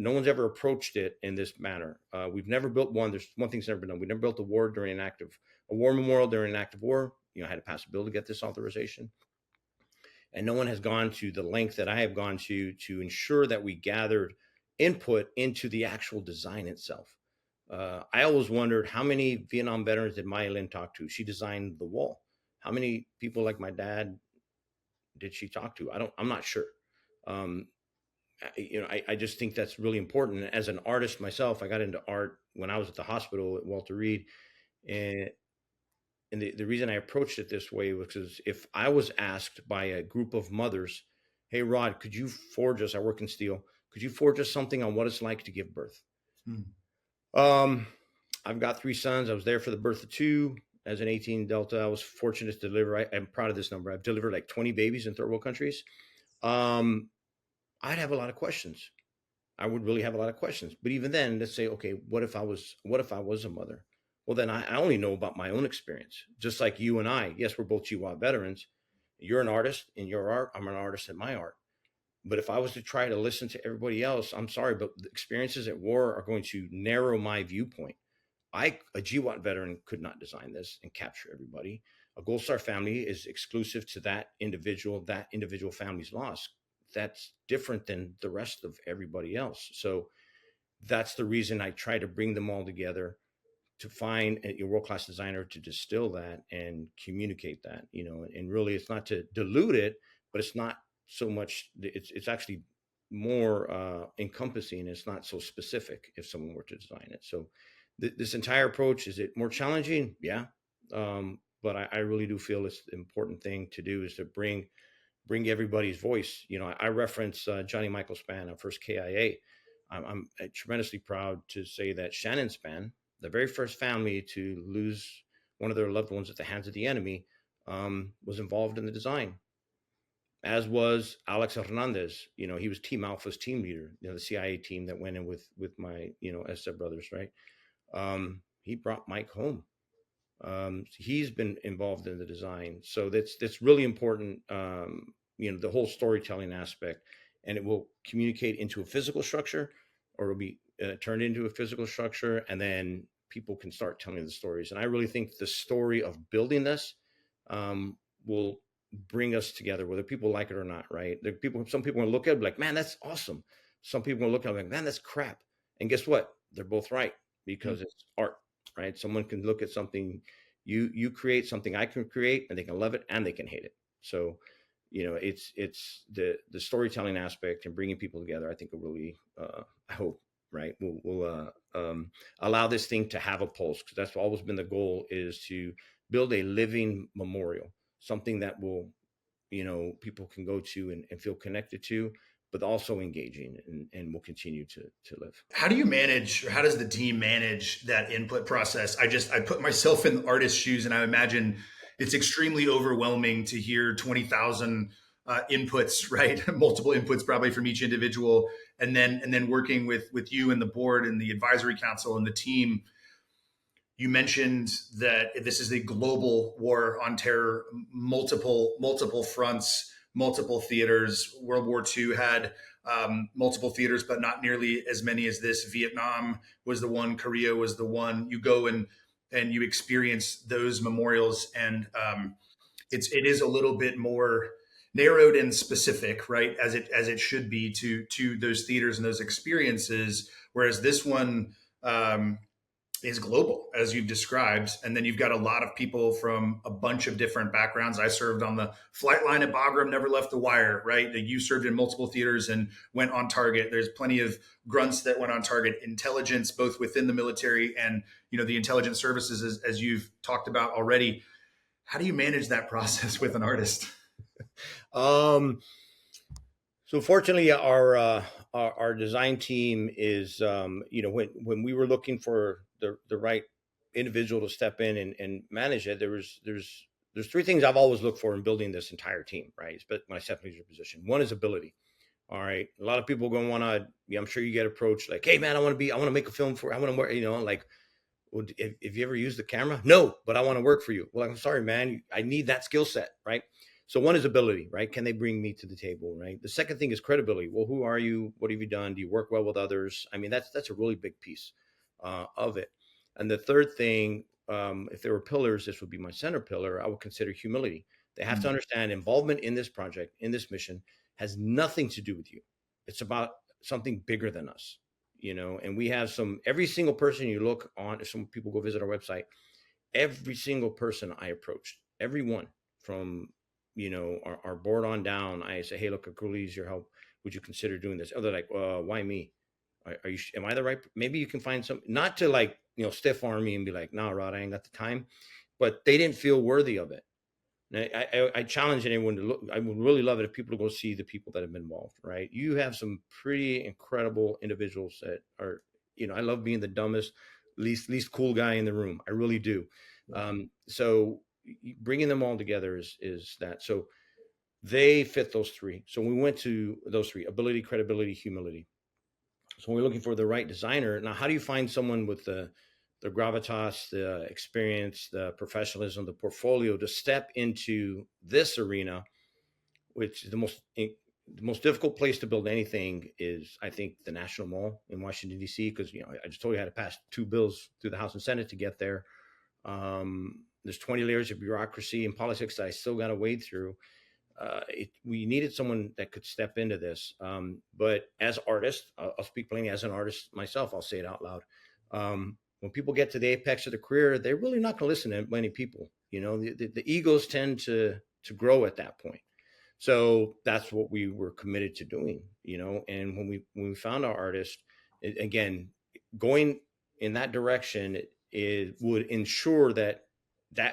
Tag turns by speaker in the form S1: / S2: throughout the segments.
S1: no one's ever approached it in this manner. We've never built one. There's one thing that's never been done. We never built a war memorial during an active war. I had to pass a bill to get this authorization. And no one has gone to the length that I have gone to ensure that we gathered input into the actual design itself. I always wondered, how many Vietnam veterans did Maya Lin talk to? She designed the wall. How many people like my dad did she talk to? I'm not sure. I just think that's really important. As an artist myself, I got into art when I was at the hospital at Walter Reed. And the reason I approached it this way was because if I was asked by a group of mothers, hey, Rod, could you forge us, I work in steel, could you forge us something on what it's like to give birth? I've got 3 sons. I was there for the birth of 2 as an 18 Delta. I was fortunate to deliver. I'm proud of this number. I've delivered like 20 babies in third world countries. I'd have a lot of questions. I would really have a lot of questions. But even then, let's say, okay, what if I was a mother? Well, then I only know about my own experience, just like you and I. Yes, we're both GWOT veterans. You're an artist in your art. I'm an artist in my art. But if I was to try to listen to everybody else, I'm sorry, but the experiences at war are going to narrow my viewpoint. A GWOT veteran could not design this and capture everybody. A Gold Star family is exclusive to that individual family's loss. That's different than the rest of everybody else. So that's the reason I try to bring them all together, to find a world-class designer to distill that and communicate that, and really it's not to dilute it, but it's not so much, it's actually more encompassing. It's not so specific if someone were to design it. So this entire approach, is it more challenging? Yeah. But I really do feel it's the important thing to do is to bring everybody's voice. I reference Johnny Michael Spann, our first KIA. I'm tremendously proud to say that Shannon Spann, the very first family to lose one of their loved ones at the hands of the enemy, was involved in the design, as was Alex Hernandez. He was Team Alpha's team leader, the CIA team that went in with my, as brothers, right? He brought Mike home. He's been involved in the design. So that's really important, the whole storytelling aspect, and it will communicate into a physical structure, or it'll be turned into a physical structure, and then people can start telling the stories. And I really think the story of building this will bring us together, whether people like it or not, right? Some people will look at it like, man, that's awesome. Some people will look at it like, man, that's crap. And guess what? They're both right, because it's art, right? Someone can look at something, you create something I can create, and they can love it and they can hate it. So, it's the storytelling aspect and bringing people together, I think will really, I hope, right, will allow this thing to have a pulse, because that's always been the goal, is to build a living memorial, something that will, people can go to and feel connected to, but also engaging, and will continue to live.
S2: How do you manage, or how does the team manage that input process? I put myself in the artist's shoes, and I imagine it's extremely overwhelming to hear 20,000 inputs, right? Multiple inputs probably from each individual, and then working with you and the board and the advisory council and the team. You mentioned that this is a global war on terror, multiple fronts, multiple theaters. World War II had multiple theaters, but not nearly as many as this. Vietnam was the one. Korea was the one. You go and you experience those memorials, and it is a little bit more narrowed and specific, right? As it should be to those theaters and those experiences. Whereas this one is global, as you've described. And then you've got a lot of people from a bunch of different backgrounds. I served on the flight line at Bagram, never left the wire, right? You served in multiple theaters and went on target. There's plenty of grunts that went on target. Intelligence, both within the military and, the intelligence services, as you've talked about already. How do you manage that process with an artist?
S1: So fortunately, our design team is, when we were looking for the right individual to step in and manage it, there's 3 things I've always looked for in building this entire team, right? But when I step into your position, one is ability. All right, a lot of people are going to want to. I'm sure you get approached like, "Hey, man, I want to make a film I want to work." Like, well, if you ever use the camera, no, but I want to work for you. Well, I'm sorry, man, I need that skill set, right? So one is ability, right? Can they bring me to the table, right? The second thing is credibility. Well, who are you? What have you done? Do you work well with others? I mean, that's a really big piece of it. And the third thing, if there were pillars, this would be my center pillar. I would consider humility. They have to understand involvement in this project, in this mission, has nothing to do with you. It's about something bigger than us, And we have every single person you look on. If some people go visit our website, every single person I approached, everyone from our board on down, I say, hey, look, I could use your help. Would you consider doing this? Oh, they're like, why me? Are you? Am I the right? Maybe you can find some, not to like stiff arm me and be like, nah, Rod, I ain't got the time. But they didn't feel worthy of it. And I challenge anyone to look. I would really love it if people to go see the people that have been involved. Right? You have some pretty incredible individuals that are. I love being the dumbest, least cool guy in the room. I really do. So bringing them all together is that. So they fit those three. So we went to those three: ability, credibility, humility. So we're looking for the right designer. Now, how do you find someone with the gravitas, the experience, the professionalism, the portfolio to step into this arena, which is the most difficult place to build anything is, I think, the National Mall in Washington, D.C., because, I just told you I had to pass 2 bills through the House and Senate to get there. There's 20 layers of bureaucracy and politics that I still got to wade through. We needed someone that could step into this. But as artists, I'll speak plainly as an artist myself, I'll say it out loud. When people get to the apex of their career, they're really not going to listen to many people. The egos tend to grow at that point. So that's what we were committed to doing, and when we found our artist, again, going in that direction, it would ensure that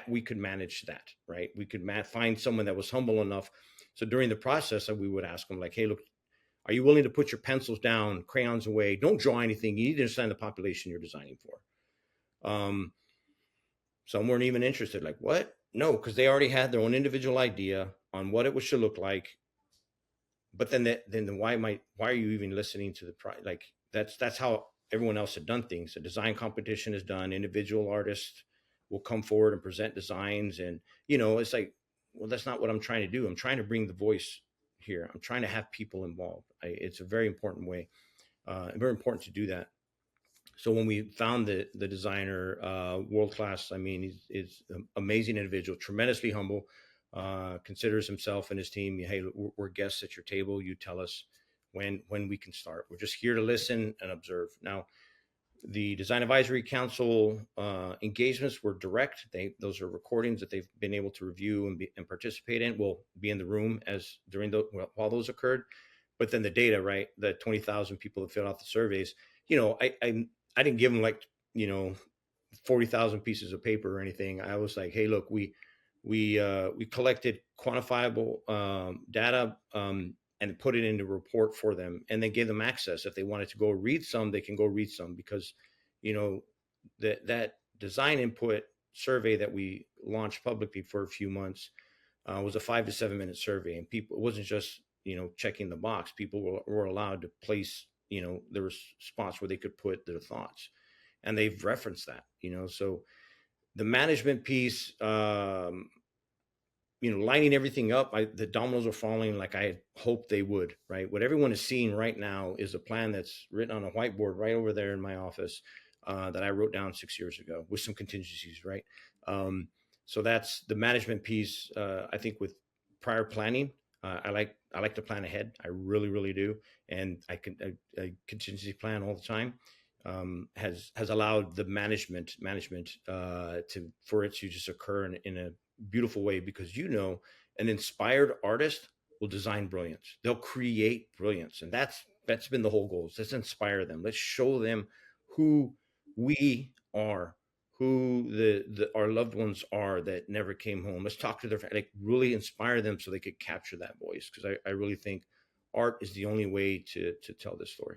S1: we could manage that, right? We could find someone that was humble enough. So during the process, we would ask them like, hey, look, are you willing to put your pencils down, crayons away? Don't draw anything. You need to understand the population you're designing for. Some weren't even interested. Like, what? No, because they already had their own individual idea on what it should look like. But then why are you even listening to like that's how everyone else had done things. A design competition is done. Individual artists will come forward and present designs, and it's like, well, that's not what I'm trying to do. I'm trying to bring the voice here. I'm trying to have people involved. It's a very important way, very important to do that. So when we found the designer, world class, I mean, he's an amazing individual, tremendously humble, considers himself and his team, hey, we're guests at your table. You tell us when we can start. We're just here to listen and observe. Now, the Design Advisory Council engagements were direct. Those are recordings that they've been able to review and participate in. We'll be in the room while those occurred. But then the data, right? The 20,000 people that filled out the surveys. I didn't give them 40,000 pieces of paper or anything. I was like, hey, look, we collected quantifiable data and put it into a report for them, and then gave them access. If they wanted to go read some, they can go read some, because that design input survey that we launched publicly for a few months was a 5 to 7 minute survey, and it wasn't just checking the box. People were allowed to place, there was spots where they could put their thoughts, and they've referenced that. So the management piece, lining everything up, the dominoes are falling like I hoped they would, right? What everyone is seeing right now is a plan that's written on a whiteboard right over there in my office that I wrote down 6 years ago with some contingencies, right? So that's the management piece. I think with prior planning, I like to plan ahead. I really, really do. And I contingency plan all the time. Has allowed the management for it to just occur in a beautiful way, because an inspired artist will design brilliance. They'll create brilliance, and that's been the whole goal. Let's inspire them. Let's show them who we are, who our loved ones are that never came home. Let's talk to their really inspire them so they could capture that voice, because I really think art is the only way to tell this story.